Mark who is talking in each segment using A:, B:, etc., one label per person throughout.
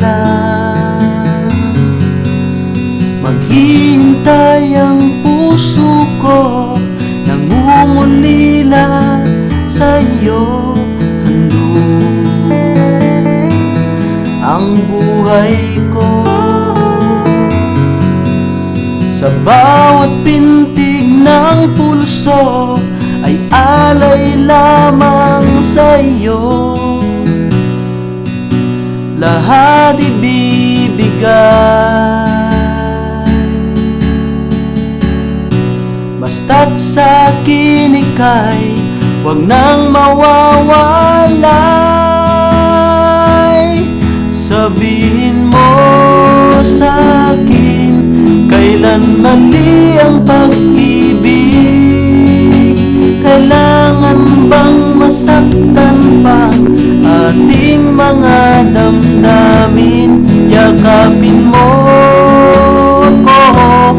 A: lang. Maghihintay ang puso ko, nangungulila sa'yo. Handog ang buhay ko, sa bawat pintig ng pulso ay alay lamang sa'yo. Lahat ibibigay, basta't sa'kin ika'y huwag nang mawawalay. Sabihin mo sa'kin, kailan mali ang pag-ibig? Kailangan bang masaktan pa ating mga damdamin? Yakapin mo ako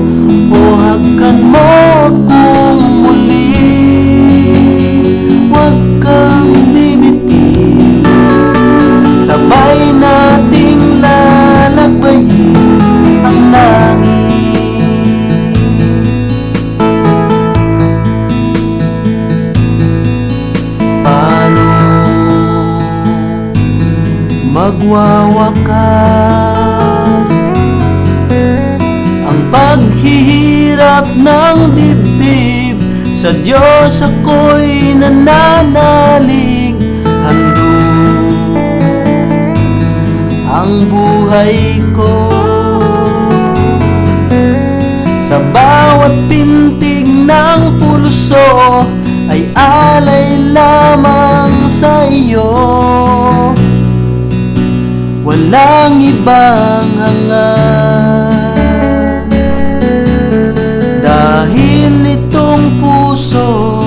A: o hagkan mo akong muli. Huwag kang bibitiw, sabay nating lalakbayin ang langit. Magwawakas ang paghihirap ng dibdib, sa Diyos ako'y nananalig. Handog ang buhay ko, sa bawat pintig ng pulso ay alay lamang sa iyo. Walang ibang hangad, dahil itong puso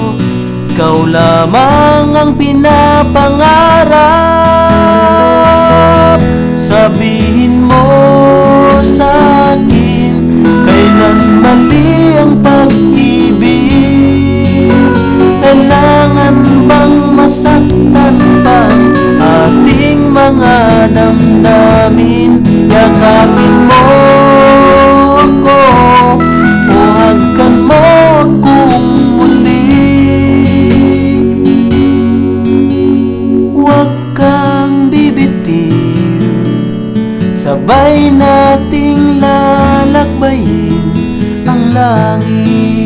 A: ikaw lamang ang pinapangarap. Sabihin mo sa'kin, kailan mali ang pag-ibig? Kailangan bang masaktan pa ating mga damdamin? Yakapin mo ako o hagkan mo akong muli. Huwag kang bibitiw, sabay nating lalakbayin ang langit.